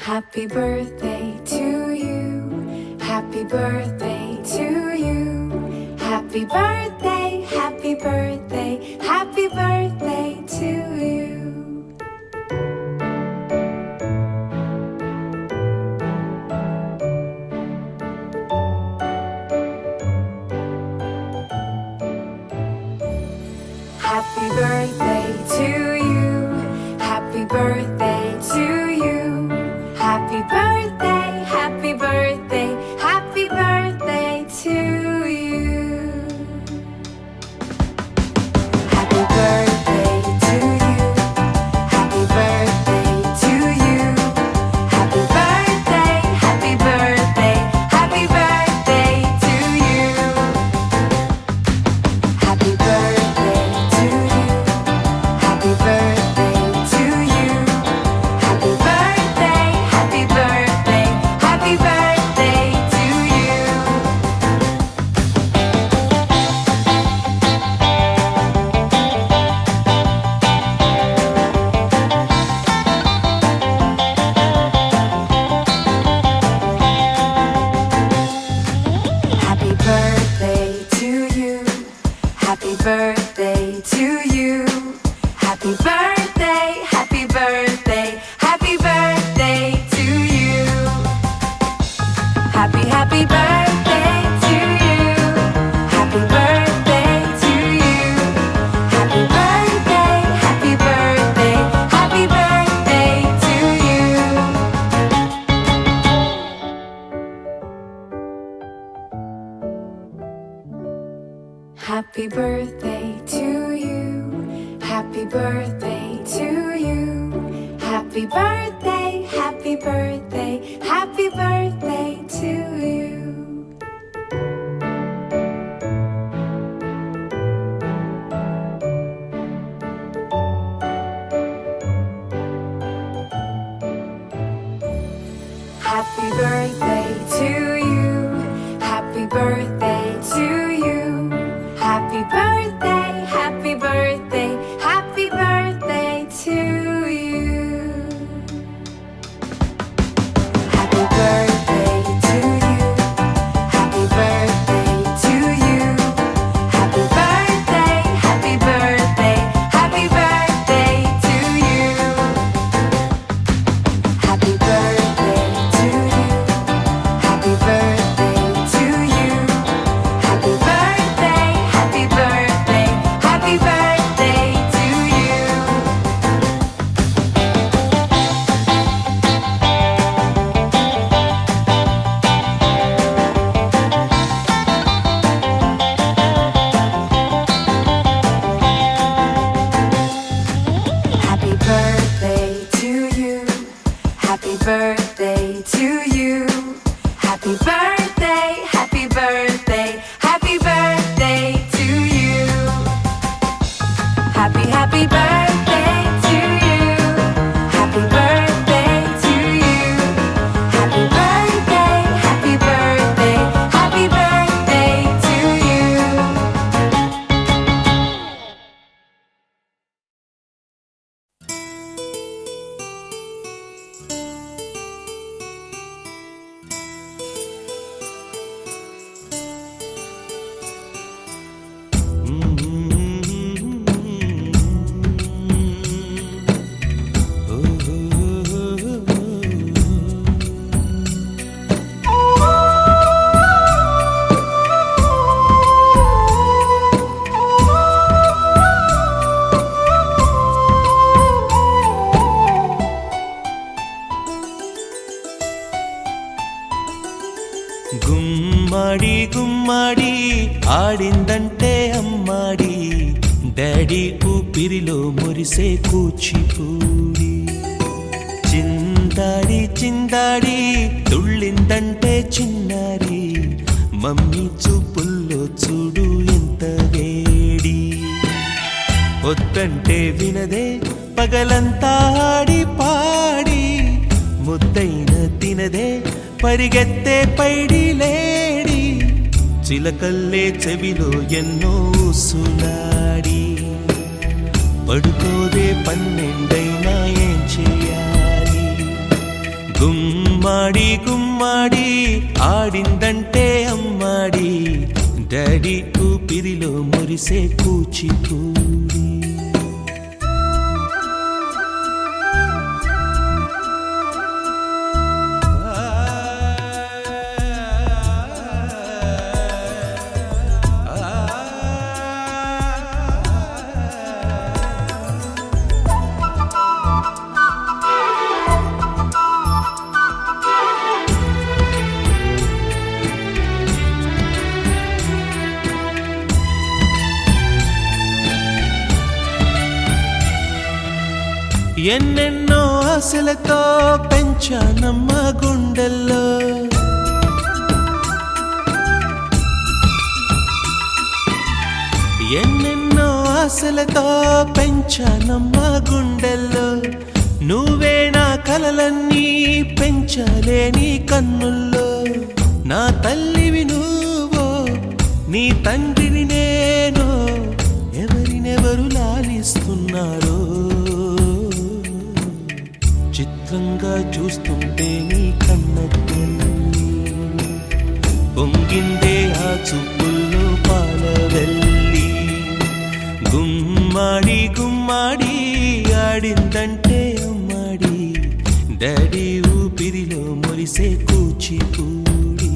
Happy birthday to you. Happy birthday to you. Happy birthday, happy birthday, happy birthday to you. Happy birthday to you. Happy birthday to you. Happy birthday, happy birthday, happy birthday to you. Happy birthday to you. Happy birthday to you. Happy birthday, happy birthday, happy birthday to you. Happy birthday to you. Happy birthday to you. Happy birthday, happy birthday, happy birthday to you. Happy birthday to you. Happy birthday to you. Happy birthday, happy birthday, happy birthday to you. Happy birthday to you. Happy birthday to you. Happy birthday, happy birthday, happy birthday to you. Happy birthday to you. Happy birthday to you. Happy birthday, happy birthday, happy birthday to you. Happy birthday to you. Happy birthday to you. Happy birthday, happy birthday, happy birthday to you. Happy birthday to you. Happy birthday to you. Happy birthday, happy birthday, happy birthday to you. Happy birthday to you. Happy birthday to you. Happy birthday, happy birthday, happy birthday to you. Happy birthday to you. Happy birthday to you. Happy birthday, happy birthday, happy birthday to you. Happy birthday to you. Happy birthday to you. Happy birthday, happy birthday, happy birthday to you. గుమ్మడి గుమ్మడి ఆడిందంటే అమ్మాడి daddy ఊపిరిలో మురిసే కూచిపూడి చిందాడి చిందాడి తుళ్ళిందంటే చిన్నారి mummy చూపుల్లో చూడు ఎంత వేడి వద్దంటే వినదే పగలంతా ఆడి పాడి ముద్దైన తినదే పరిగెత్తే పైడి లేడి చిలకల్లే చెవిలో ఎన్నో సునాడి పడుకోదే పన్నెండైనా ఏం చేయాలి గుమ్మ గుమ్మాడి ఆడిందంటే అమ్మాడి డాడీ ఊపిరిలో మురిసే కూచిపూడి ఎన్నెన్నో ఆశలతో పెంచానమ్మ గుండెల్లో ఎన్నెన్నో ఆశలతో పెంచానమ్మ గుండెల్లో నువ్వే నా కలలన్నీ పెంచాలే నీ కన్నుల్లో నా తల్లివి నువ్వో నీ తండ్రిని నేను ఎవరినెవరు లాలిస్తున్నారో చిత్రంగా చూస్తుంటే నీ కన్నెల్లి పొంగిందే ఆ చూపుల్లో పాలవెల్లి గుమ్మాడి గుమ్మాడి ఆడిందంటే అమ్మాడి డాడీ ఊపిరిలో మురిసే కూచిపూడి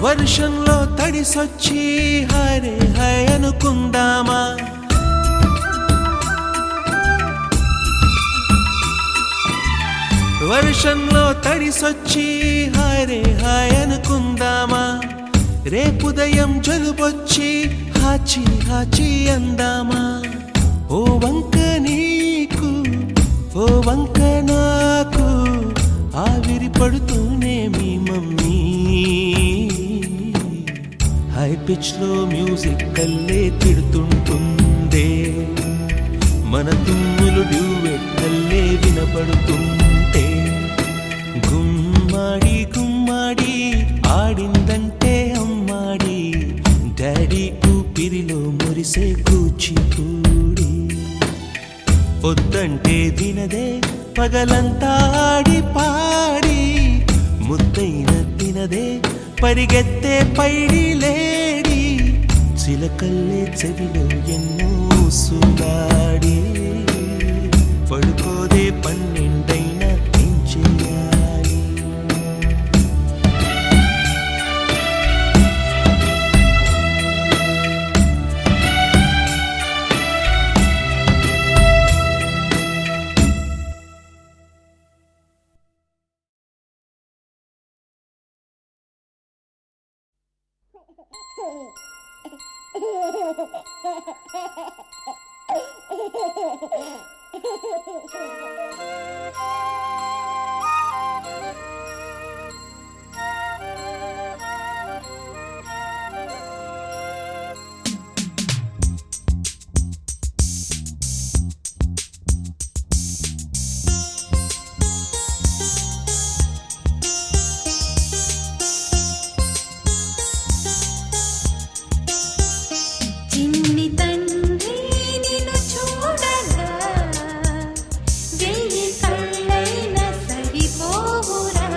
వర్షంలో తడిసొచ్చి హరే హై అనుకుందామా వర్షంలో తడిసొచ్చి హరే హై అనుకుందామా రేపుదయం జలుబొచ్చి హాచి హాచి అందామా ఓ వంక నీకు ఓ వంక నాకు ఆవిరి పడుతూనే మీ మమ్మీ హై పిచ్ లో మ్యూజిక్ కల్లే తిడుతుంటుందే మన తుమ్ములు డ్యూయెట్ కల్లే వినపడుతుంటే గుమ్మాడి గుమ్మాడి ఆడిందంటే అమ్మాడి డాడీ ఊపిరిలో మురిసే కూచిపూడి పొద్దంటే వినదే పగలంతా ఆడి పాడి ముద్దైన తినదే పరిగెత్తే పైడి లేడి చిలకల్లే చెవిలో ఎన్నో సులాడి పడుకోదే పన్నెండైనా ఏం చేయాలి చిన్ని తండ్రి నిన్ను చూడగా వెయ్యి కళ్ళైన సరిపోవురా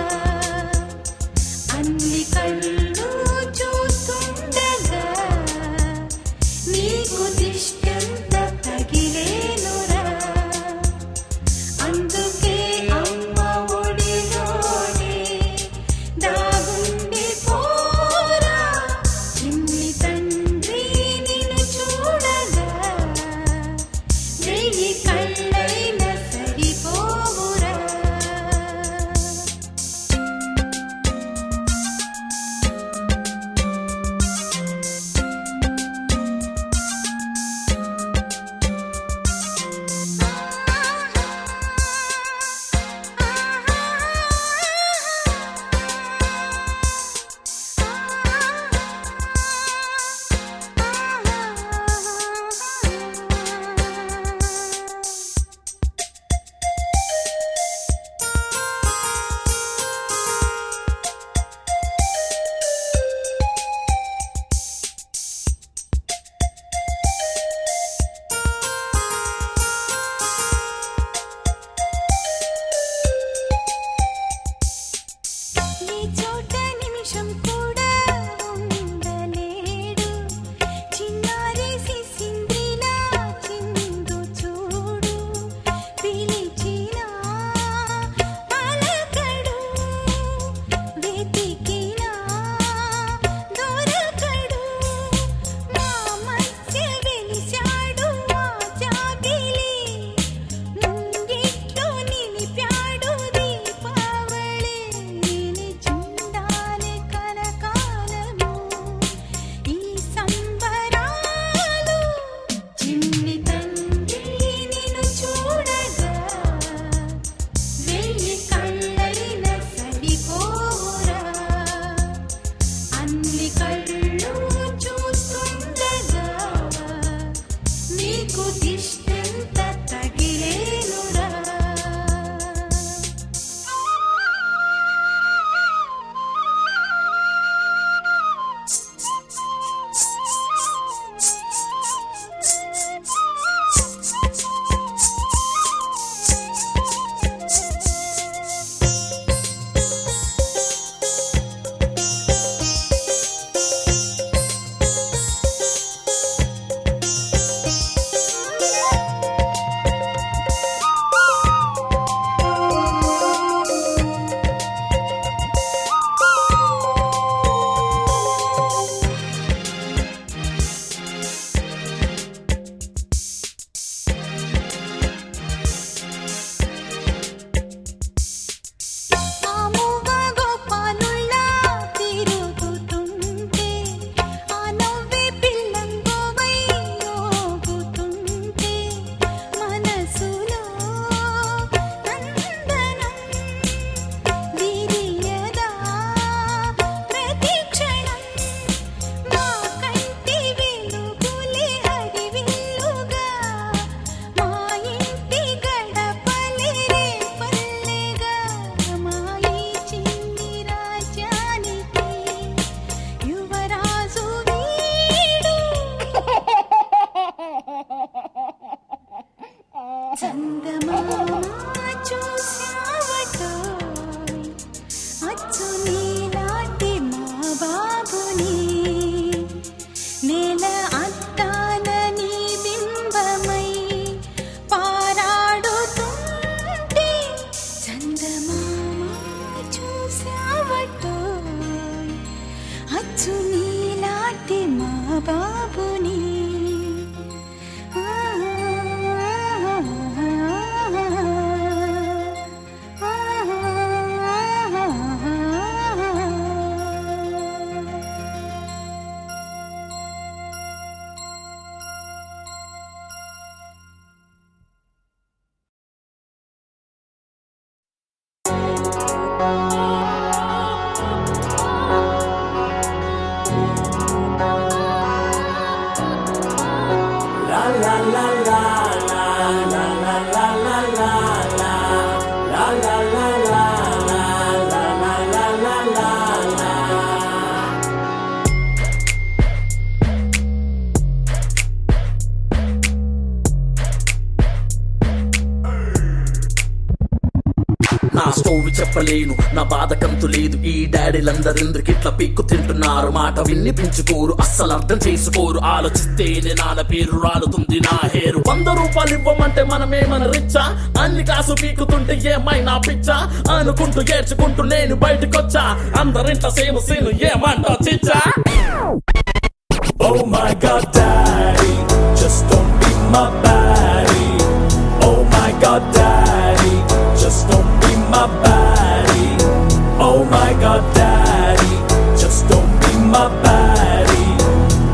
చందమామ చూశావటోయ్ అచ్చు నీలాంటి మా బాబుని నేల అద్దాన నీ బింబమై పారాడుతుంటే చందమామ చూశావటోయ్ అచ్చు నీలాంటి మా బాబుని నా స్టోరీ చెప్పలేను, నా బాధ కంతు లేదు. ఈ డాడీలందరెందుకు ఇట్లా పీక్కు తింటున్నారు? మాట విన్ని పెంచుకోరు, అస్సలు అర్థం చేసుకోరు. ఆలోచిస్తేనే నాన్న పేరు రాలుతుంది నా హేరు. 100 రూపాయలు ఇవ్వమంటే మనమేమన రిచ్చా? అన్ని కాసు పీకుతుంటే ఏమైనా పిచ్చా? అనుకుంటూ ఏడ్చుకుంటూ నేను బయటకొచ్చా. అందరింట సేమ్ సీను ఏమంటా చిచ్చా? Oh my God, Daddy, just don't be my baddie. Oh my God, Daddy, just don't be my baddie. Oh my God, Daddy, just don't be my baddie.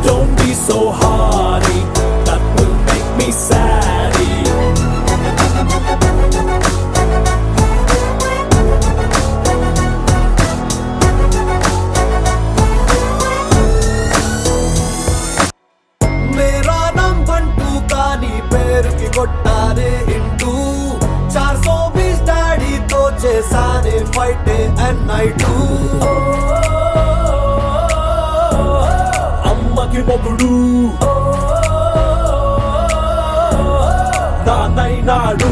Don't be so hardy, that will make me saddy. मेरा नाम बंटू कानी पैर की कोट्टारे into 420 daddy तो చేసానే fight and night అమ్మకి మొగుడు నాన్నైనాడు.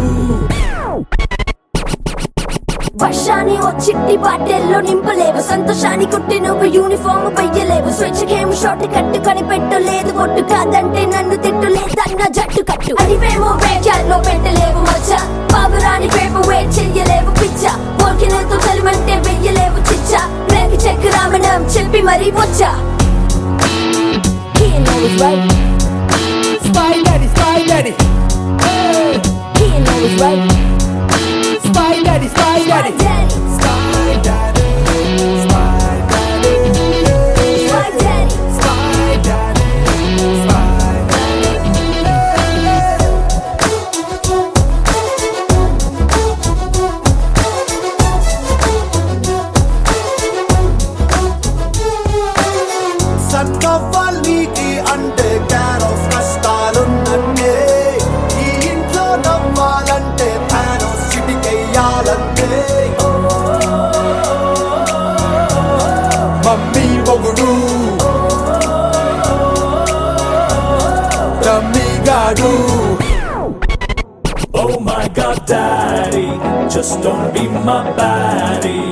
వర్షాన్ని ఓ చిట్టి బాటెల్లో నింపలేవు, సంతోషాన్ని కుట్టి నువ్వు యూనిఫామ్ వెయ్యలేవు. స్వేచ్ఛకేమో షార్ట్ కట్టు కనిపెట్టలేదు, ఒట్టు కాదంటే నన్ను తిట్టులేదన్న జట్టు కట్టు. అదివేమో వేగ్యాల్లో పెట్టలేవు మచ్చ, బాబురాని పేపు వేట్ చెయ్యలేవు పిచ్చ. పోకిలతో చలిమంటే వెయ్యలేవు చిచ్చ, రేపు చెక్ రామణం చెప్పి మరీ వచ్చా. He knows right, Spy Daddy, Spy Daddy, he knows right. Spy Daddy, Spy Daddy, Daddy, Spy Daddy, Spy Daddy, my daddy. Spy Daddy, Spy సన్నవ్వాల్నికి అంటే క్యార్ ఆఫ్ కష్టాలున్నట్టే. ఈ ఇంట్లో నవ్వాలంటే థానోస్ చిటికెయ్యాలంటే. మమ్మీ మొగుడు రమ్మిగాడు. Oh my God, Daddy, just don't be my baddie.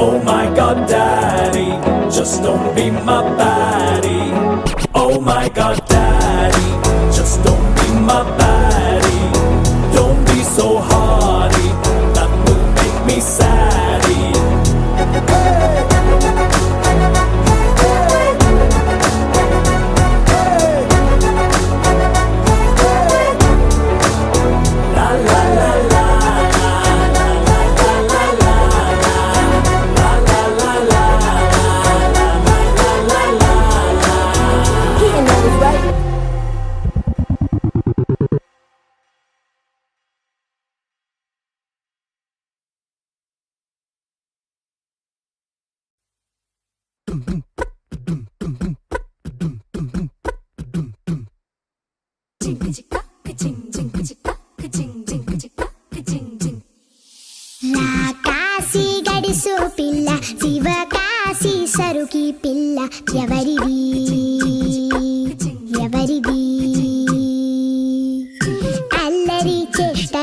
Oh my God, Daddy, just don't be my baddie. Oh my God, Daddy, just don't be my baddie. Don't be so hardy, that will make me saddy. La la la la la la la la la He knows right. Kashi గడిసు పిల్ల శివ కాశీ సరుకి పిల్ల ఎవరిది ఎవరిది అల్లరి చేష్ట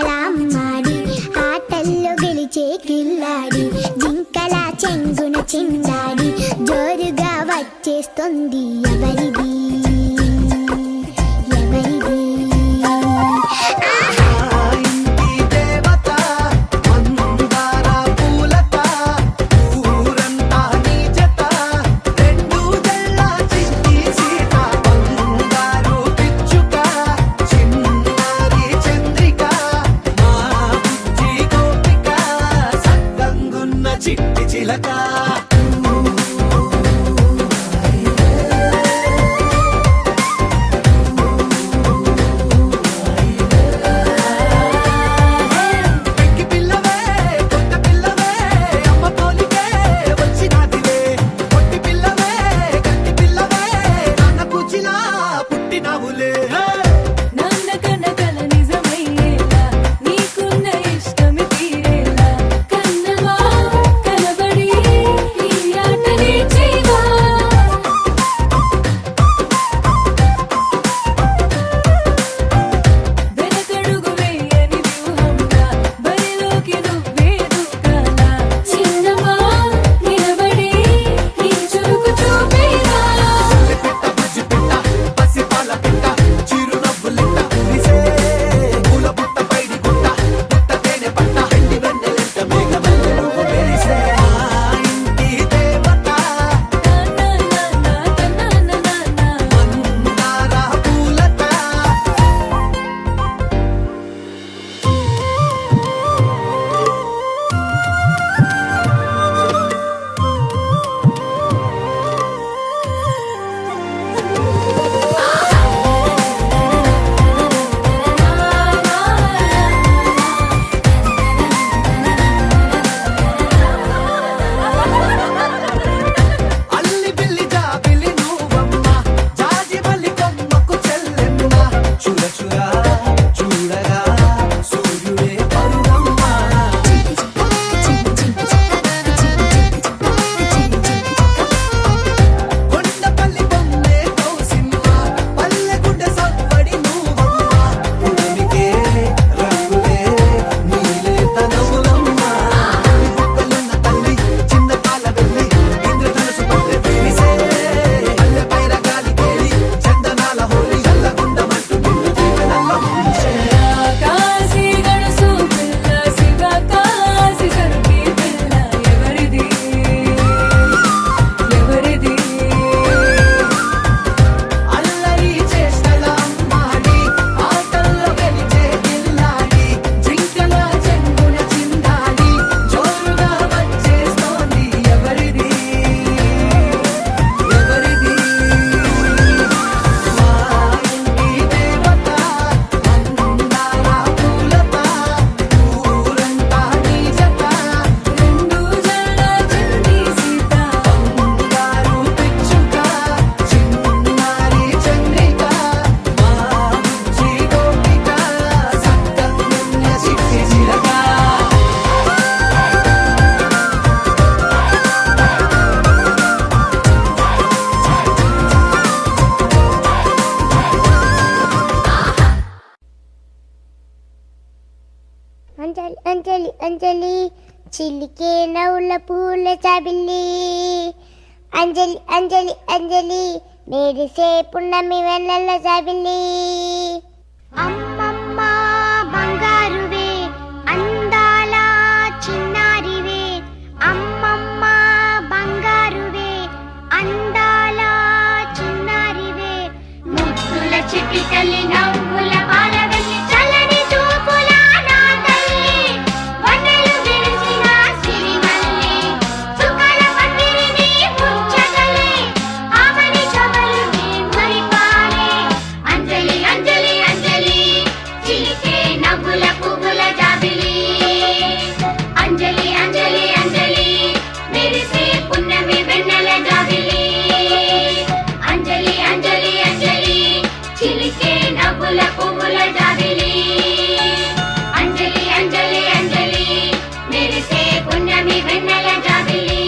అంజలి అంజలి అంజలి చిలికే నవ్వుల పూల చాబిల్లి అంజలి అంజలి అంజలి మెరిసే పున్నమి వెన్నెల చాబిల్లి అమ్మమ్మ బంగారువే అందాల చిన్నారివే అమ్మమ్మ బంగారువే అందాల చిన్నారివే ముద్దుల చిట్టి తల్లి నవ్వుల బాలవెల్లి చల్లని చూపుల నా తల్లి వన్నెలు విరిసిన సిరిమల్లి చుక్కల పందిరిని ముచ్చగలే ఆమని చమలుని మురిపాలే అంజలి అంజలి అంజలి చిలికే నవ్వుల పువ్వుల జాబిలి అంజలి అంజలి అంజలి మెరిసే పున్నమి వెన్నెల జాబిలి అంజలి అంజలి అంజలి చిలికే నవ్వుల పువ్వుల జాబిలి అంజలి అంజలి అంజలి మెరిసే పున్నమి వెన్నెల జాబిలి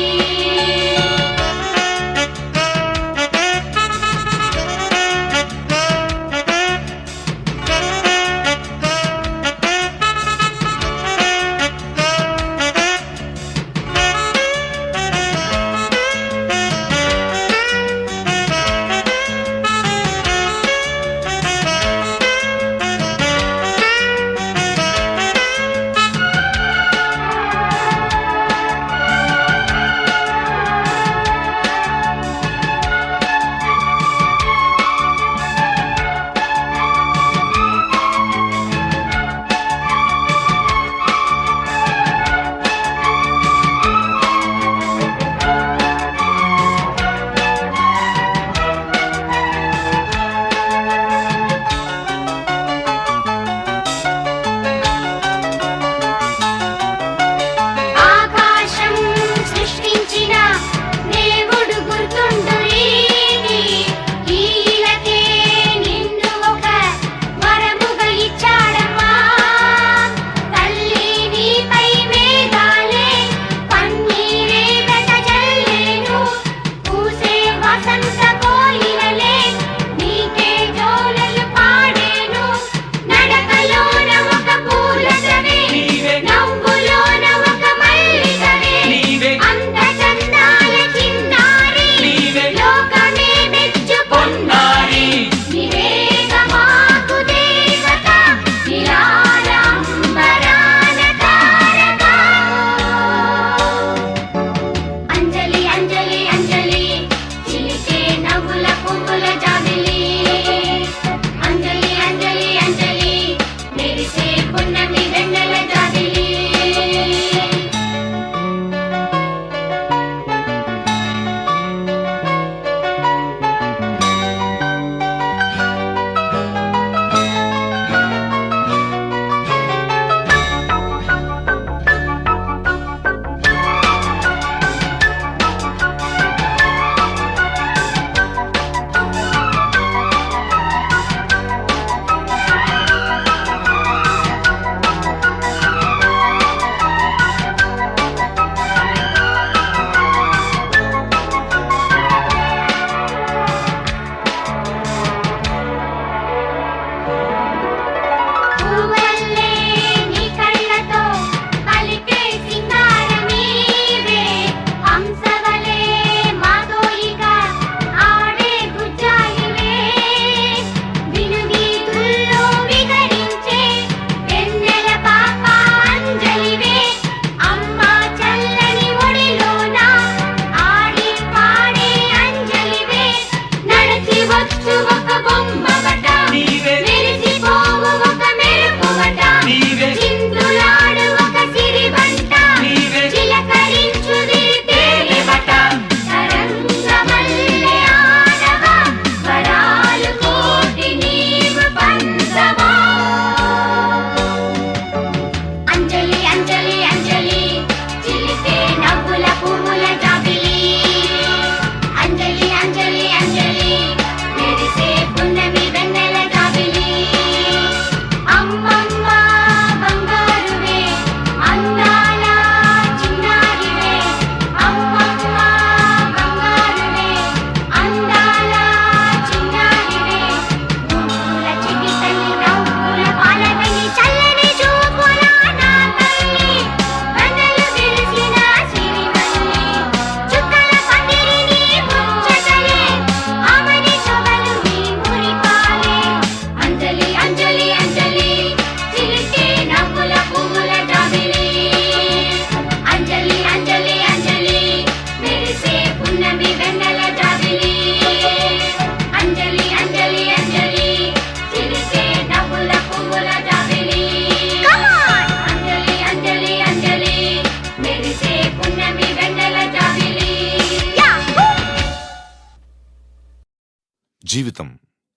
జీవితం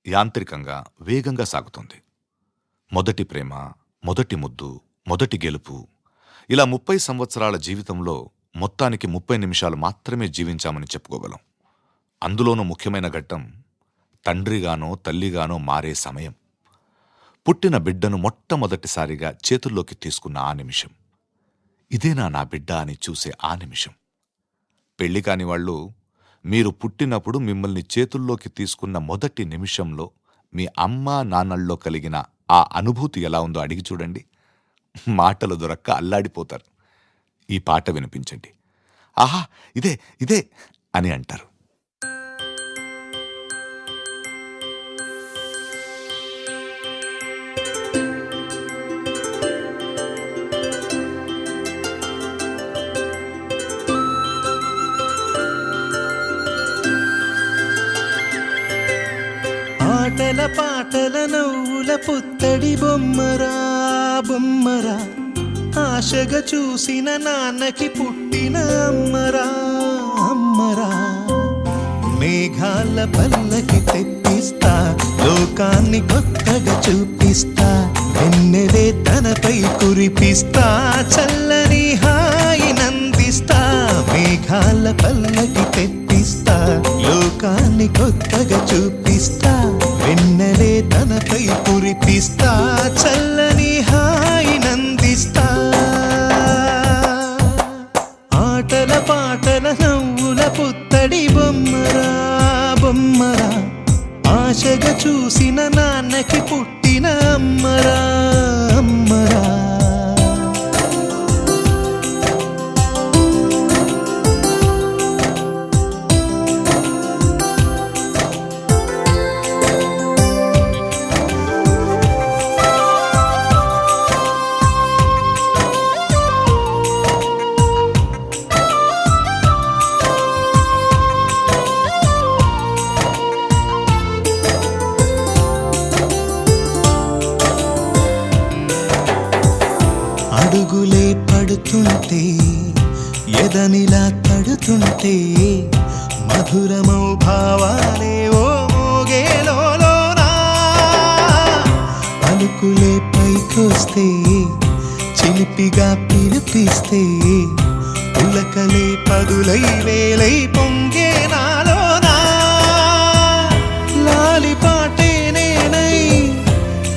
యాంత్రికంగా వేగంగా సాగుతుంది. మొదటి ప్రేమ, మొదటి ముద్దు, మొదటి గెలుపు, ఇలా 30 సంవత్సరాల జీవితంలో మొత్తానికి 30 నిమిషాలు మాత్రమే జీవించామని చెప్పుకోగలం. అందులోనూ ముఖ్యమైన ఘట్టం తండ్రిగానో తల్లిగానో మారే సమయం. పుట్టిన బిడ్డను మొట్టమొదటిసారిగా చేతుల్లోకి తీసుకున్న ఆ నిమిషం. ఇదేనా నా బిడ్డ అని చూసే ఆ నిమిషం. పెళ్లి కాని వాళ్ళు మీరు పుట్టినప్పుడు మిమ్మల్ని చేతుల్లోకి తీసుకున్న మొదటి నిమిషంలో మీ అమ్మా నాన్నల్లో కలిగిన ఆ అనుభూతి ఎలా ఉందో అడిగి చూడండి. మాటలు దొరక్క అల్లాడిపోతారు. ఈ పాట వినిపించండి. ఆహా, ఇదే ఇదే అని అంటారు. ఆటల పాటల నవ్వుల పుత్తడి బొమ్మరా బొమ్మరా, ఆశగా చూసిన నాన్నకి పుట్టిన అమ్మరా అమ్మరా. మేఘాల పల్లకి తెప్పిస్తా, లోకాన్ని కొత్తగా చూపిస్తా, వెన్నెలే తనపై కురిపిస్తా, చల్లని హాయి నందిస్తా. మేఘాల పల్లకి తెప్పిస్తా, లోకాన్ని కొత్తగా చూపిస్తా, వెన్నెలే తనపై కురిపిస్తా, చల్లని హాయి నందిస్తా. ఆటల పాటల నవ్వుల పుత్తడి బొమ్మరా బొమ్మరా, ఆశగా చూసిన నాన్నకి పుట్టిన అమ్మరా అమ్మరా. అడుగులే పడుతుంటే, ఎదనిలా తడుతుంటే, మధురమౌ భావాలే ఓ మోగేలోనా. పలుకులే పైకొస్తే, చిలిపిగా పిలిపిస్తే, పులకలే పదులై వేలై పొంగే నాలోనా. లాలిపాటే నేనై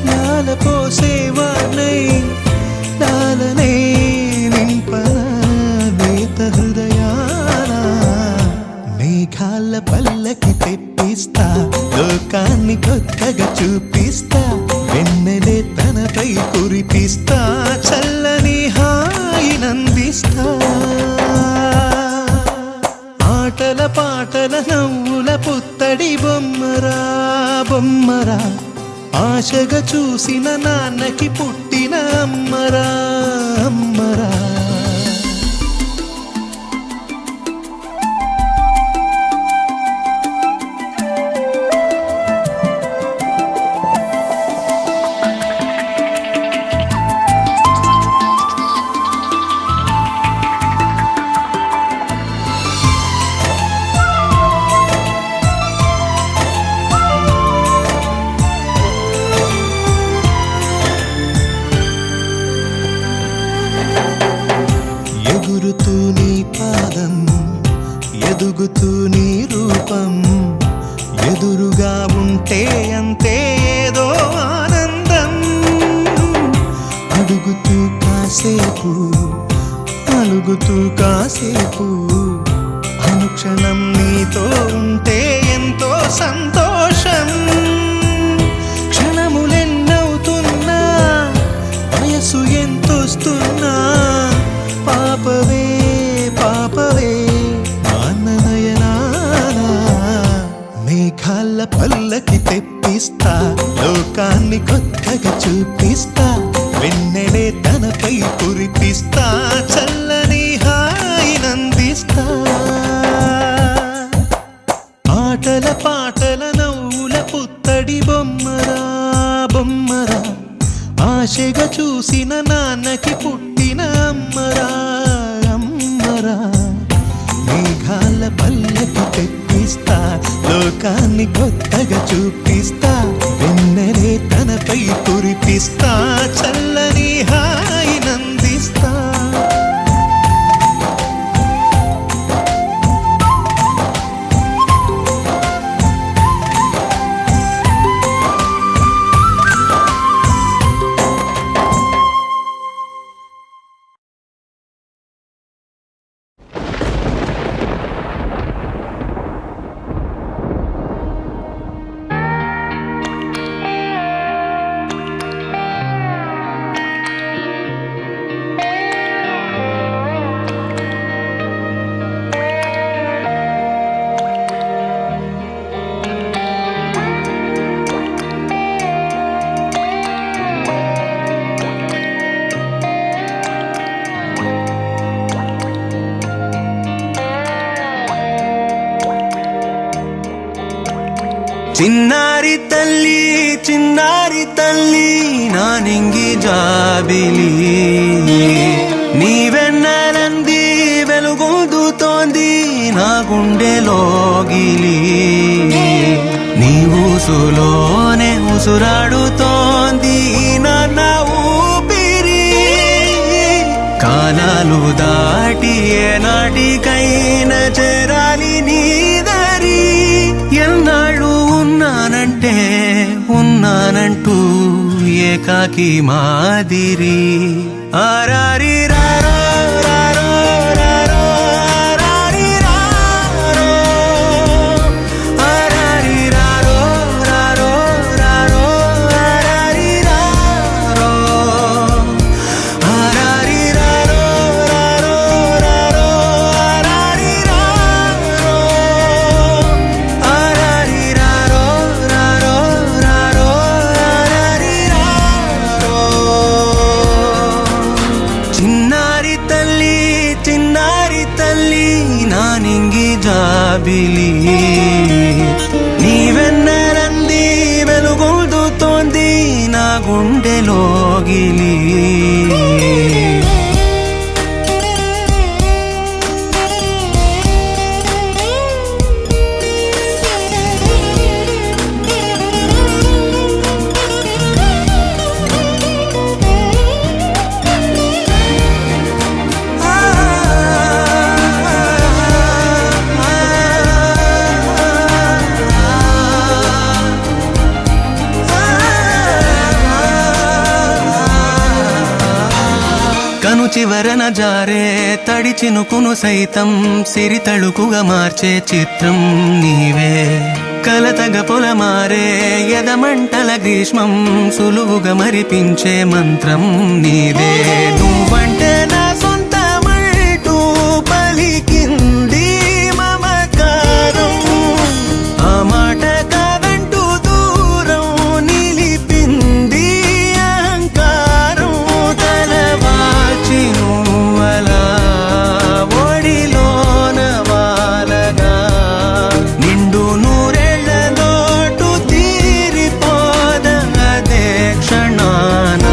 లాలపోసేవాణ్ణై, లాలనే నింపనా నేత హృదయాన. మేఘాల పల్లకి తెప్పిస్తా, లోకాన్ని కొత్తగా చూపిస్తా, వెన్నెలే తనపై కురిపిస్తా, చల్లని హాయి నందిస్తా. ఆటల పాటల నవ్వుల పుత్తడి బొమ్మరా బొమ్మరా, ఆశగా చూసిన నాన్నకి పుట్టిన అమ్మరా అమ్మరా. ఎగురుతూ నీ పాదం, ఎదుగుతూ నీ రూపం, ఎదురుగా ఉంటే అంతే ఏదో ఆనందం. అడుగుతూ కాసేపు, అలుగుతూ కాసేపు, అనుక్షణం నీతో ఉంటే ఎంతో సంతోషం. క్షణములెన్నవుతున్నా, వయసు ఎంతొస్తున్నా, పాపవే పాపవే నాన్ననయనానా. మేఘాల పల్లకి తెప్పిస్తా, లోకాన్ని కొత్తగా చూపిస్తా, వెన్నెలే తనపై కురిపిస్తా, చల్లని హాయి నందిస్తా. ఆటల పాటల నవ్వుల పుత్తడి బొమ్మరా బొమ్మరా, ఆశగా చూసిన నాన్నకి పుట్టిన అమ్మరా అమ్మరా. మేఘాల పల్లకి తెప్పి ఊరిస్తా, లోకాన్ని కొత్తగా చూపిస్తా, వెన్నెలే తనపై కురిపిస్తా, చల్లని హాయినందిస్తా. చిన్నారి తల్లి చిన్నారి తల్లి నా నింగి జాబిలి, నీవెన్నెలంది వెలుగొందుతోంది నా గుండెలోగిలి, నీ ఊసులోనే ఉసురాడుతోంది నా ఊపిరి, కాలాలు దాటి ఏనాటికైనా చేరాలి నీ దరి, ఎన్నాళ్ళు ఉన్నానంటే ఉన్నానంటూ ఏకాకి మాదిరి, ఆరారి రారో రారో రారో ఆరారి రారో, ఆరారి రారో రారో రారో ఆరారి రారో, ఆరారి రారో రారో రారో ఆరారి రారో, ఆరారి రారో రారో రారో ఆరారి రారో. చిన్నారి తల్లి చిన్నారి తల్లి నా నింగి జాబిలి, నీవెన్నెలంది వెలుగొందుతోంది నా గుండెలోగిలి. కను చివరన జారే తడి చినుకును సైతం సిరి తళుకుగా మార్చే చిత్రం నీవే, కలతగ పొలమారే ఎదమంటల గ్రీష్మం సులువుగా మరిపించే మంత్రం నీదే, నువ్వంటే నా సొంతమంటూ పలికింది మమకారం, ఆ మాట కాదంటూ దూరం నిలిపింది అహంకారం, తలవాచి నువ్వలా ఒడిలోన వాలగా, నిండు నూరేళ్ల లోటు తీరిపోదదే క్షణాన,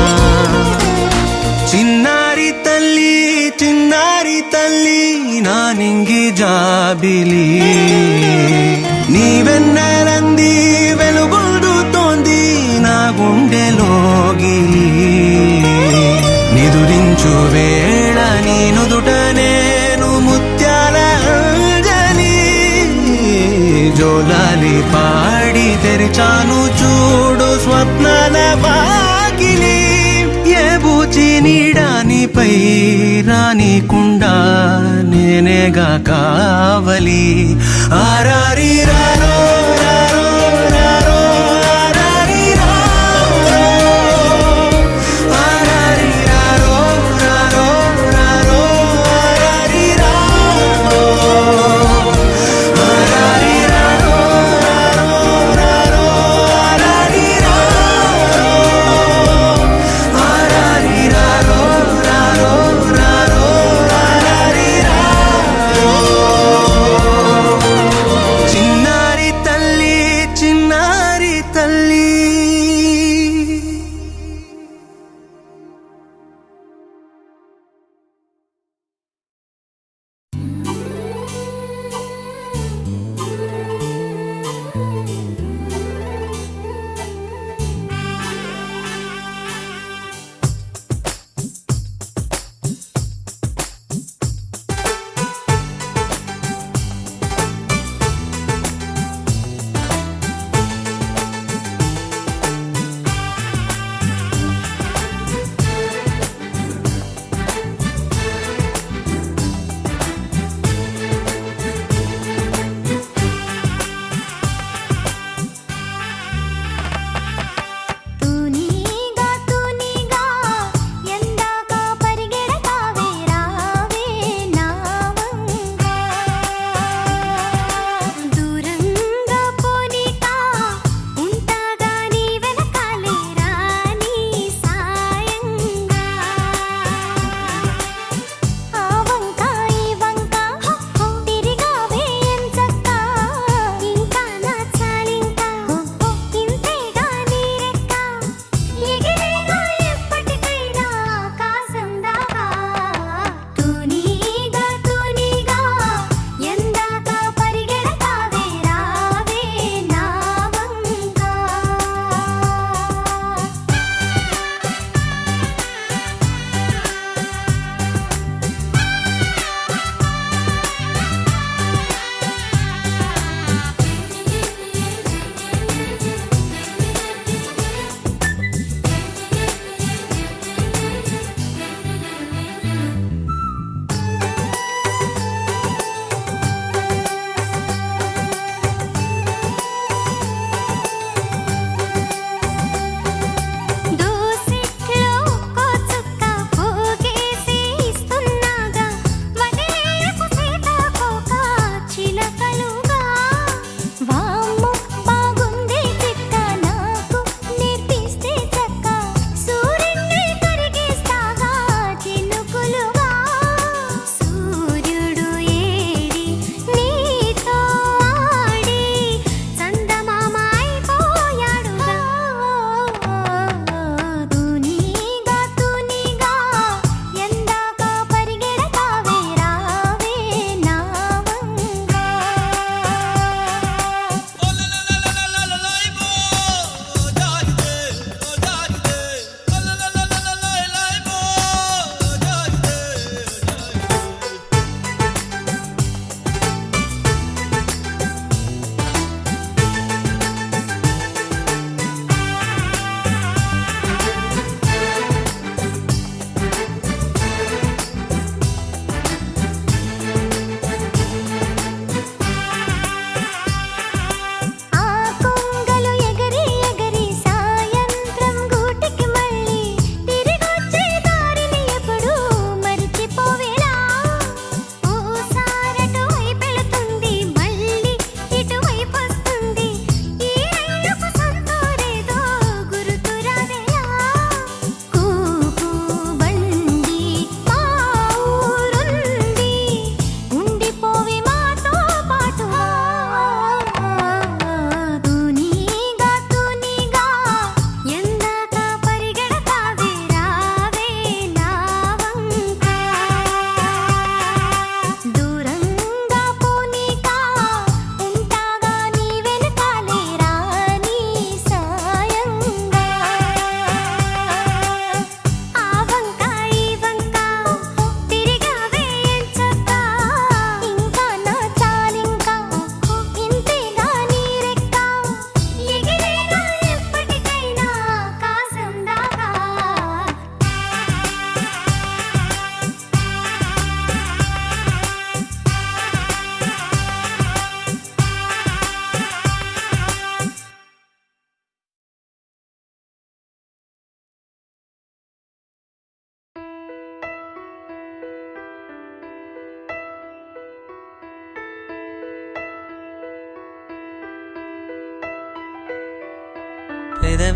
చిన్నారి తల్లి చిన్నారి తల్లి నా నింగి జాబిలి, నీవెన్నెలంది వెలుగొందుతోంది నా గుండెలోగిలి, నిదురించు వేళ నీ నుదుట నేను ముత్యాల అంజలి, జోలాలి పాడి తెరిచాను చూడు స్వప్నాల వాకిలి, ఏ బూచి నీడానిపై రానికుండా నేనేగా కావలి, ఆరారి రారో రారో రారో ఆరారి రారో, ఆరారి రారో రారో రారో ఆరారి రారో, ఆరారి రారో రారో రారో ఆరారి రారో, ఆరారి రారో రారో రారో ఆరారి రారో. చిన్నారి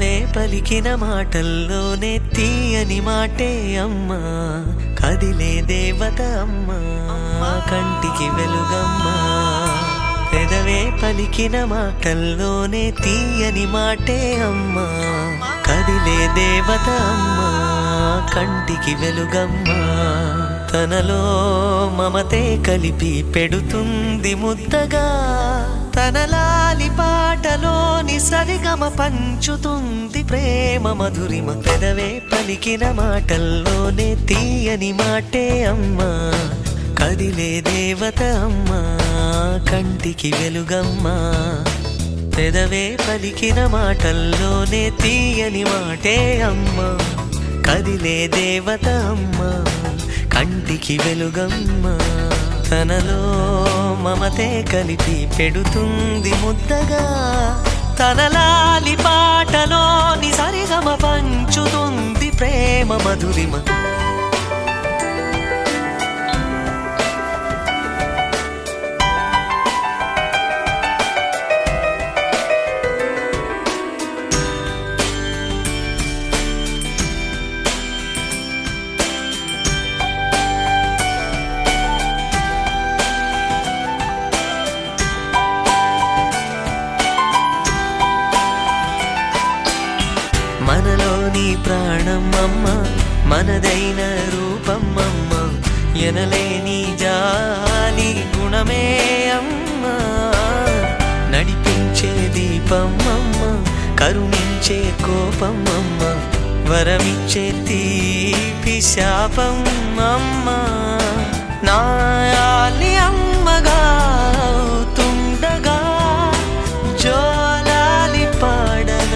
పెదవే పలికిన మాటల్లోనే తీయని మాటే అమ్మా, కదిలే దేవత అమ్మా, కంటికి వెలుగమ్మా. పెదవే పలికిన మాటల్లోనే తీయని మాటే అమ్మా, కదిలే దేవత అమ్మా, కంటికి వెలుగమ్మా. తనలో మమతే కలిపి పెడుతుంది ముద్దగా, తన లాలి పాటలోని సరిగమ పంచుతుంది ప్రేమ మధురిమ. పెదవే పలికిన మాటల్లోనే తీయని మాటే అమ్మా, కదిలే దేవత అమ్మా, కంటికి వెలుగమ్మా. పెదవే పలికిన మాటల్లోనే తీయని మాటే అమ్మా, కదిలే దేవత అమ్మా, కంటికి వెలుగమ్మా. తనలో మమతే కలిపి పెడుతుంది ముద్దగా, తన లాలి పాటలోని సరిగమ పంచుతుంది ప్రేమ మధురిమ. మనలోని ప్రాణం అమ్మ, మనదైన రూపం అమ్మ, ఎనలేని జాలి గుణమే అమ్మ. నడిపించే దీపం అమ్మ, కరుణించే కోపం అమ్మ, వరమిచ్చే తీపి శాపం అమ్మ. నాయాలి అమ్మగా అవుతుండగా, జోలాలి పాడన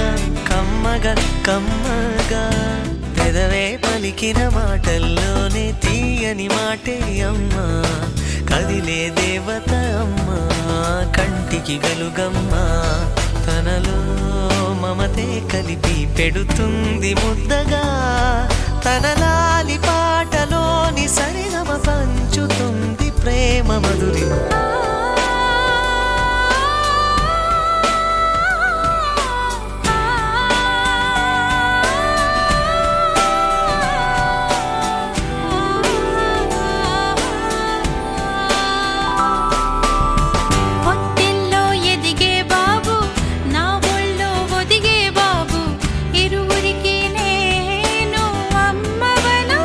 కమ్మగా కమ్మగా. పెదవే పలికిన మాటల్లోనే తీయని మాటే అమ్మా, కదిలే దేవత అమ్మా, కంటికి వెలుగమ్మా. తనలో మమతే కలిపి పెడుతుంది ముద్దగా, తన లాలి పాటలోని సరిగమ పంచుతుంది ప్రేమ మధురిమ. పొట్టెల్లో ఎదిగే బాబు, నా ఒళ్ళో ఒదిగే బాబు, ఇరువురికి నేను అమ్మవనా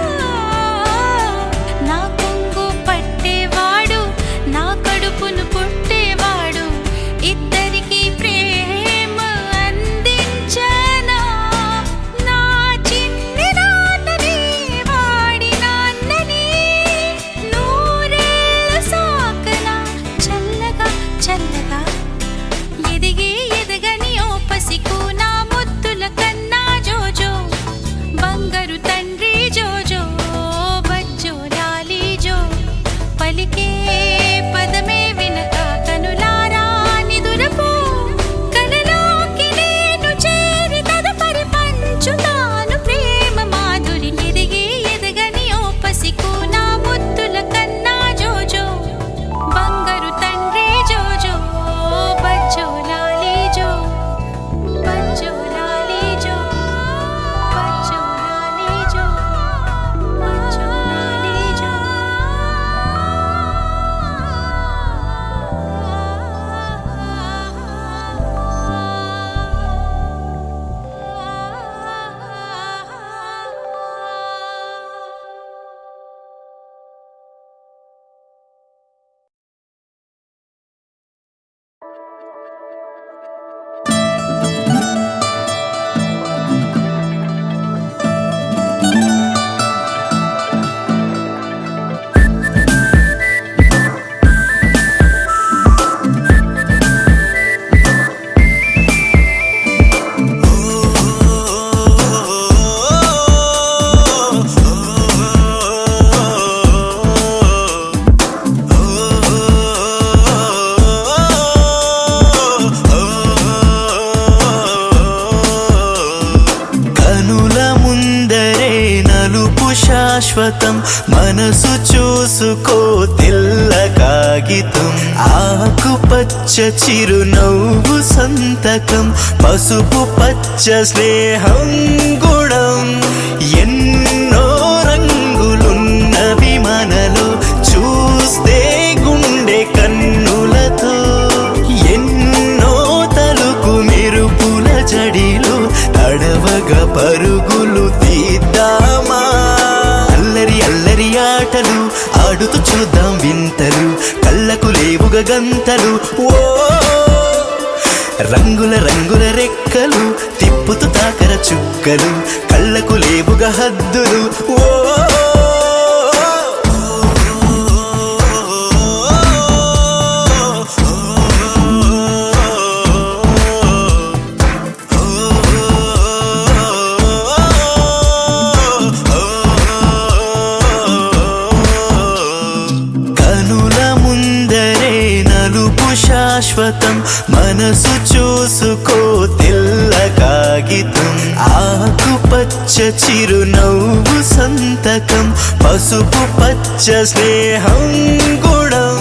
శాశ్వతం మనసు చూసుకో తెల్ల కాగితం ఆకుపచ్చ చిరునవ్వు సంతకం పసుపు పచ్చ స్నేహం గుణం ఎన్నో రంగులున్నవి మనలో చూస్తే గుండె కన్నులతో ఎన్నో తలుకు మెరుపుల జడిలో తడవగా పరుగులు తీద్దామా అల్లరి అల్లరి ఆటలు ఆడుతూ చూద్దాం వింతలు కళ్ళకు లేవుగా గంతలు ఓ రంగుల రంగుల రెక్కలు తిప్పుతూ తాకర చుక్కలు కళ్ళకు లేవుగా హద్దులు ఓ శాశ్వతం మనసు చూసుకో తెల్ల కాగితం ఆకుపచ్చ చిరునవ్వు సంతకం పసుపు పచ్చ స్నేహం గుణం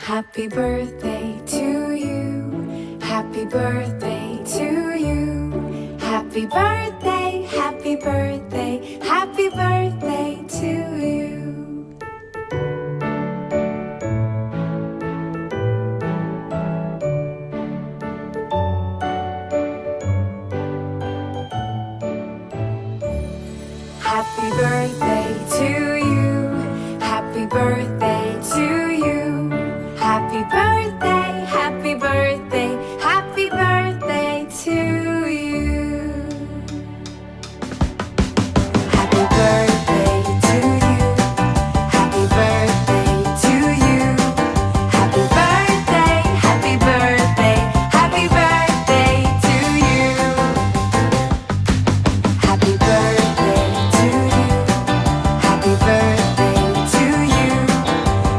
Happy birthday to you. Happy birthday to you. Happy birthday, happy birthday, happy birthday to you. Happy birthday to you. Happy birthday to you. Happy birthday, happy birthday, happy birthday to you. Happy birthday to you. Happy birthday to you. Happy birthday, happy birthday, happy birthday to you. Happy birthday to you. Happy birthday to you.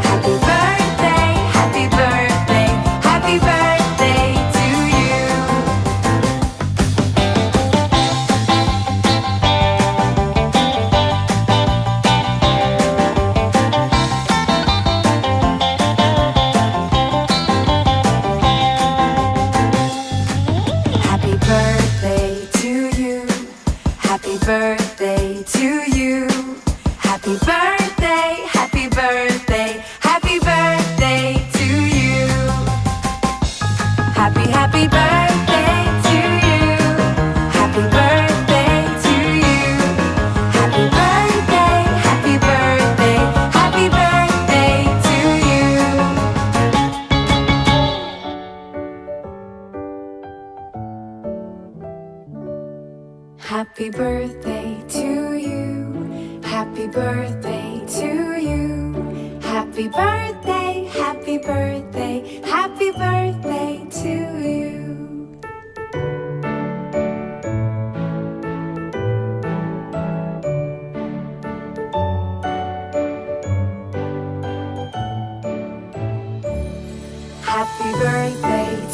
Happy birthday, happy birthday, happy birthday to you. Happy birthday to you. Happy birthday to you. Happy birthday, happy birthday, happy birthday to you. Happy birthday to you. Happy birthday to you. Happy birthday, happy birthday, happy birthday to you. Happy birthday to you. Happy birthday to you. Happy birthday, happy birthday, happy birthday to you. Happy birthday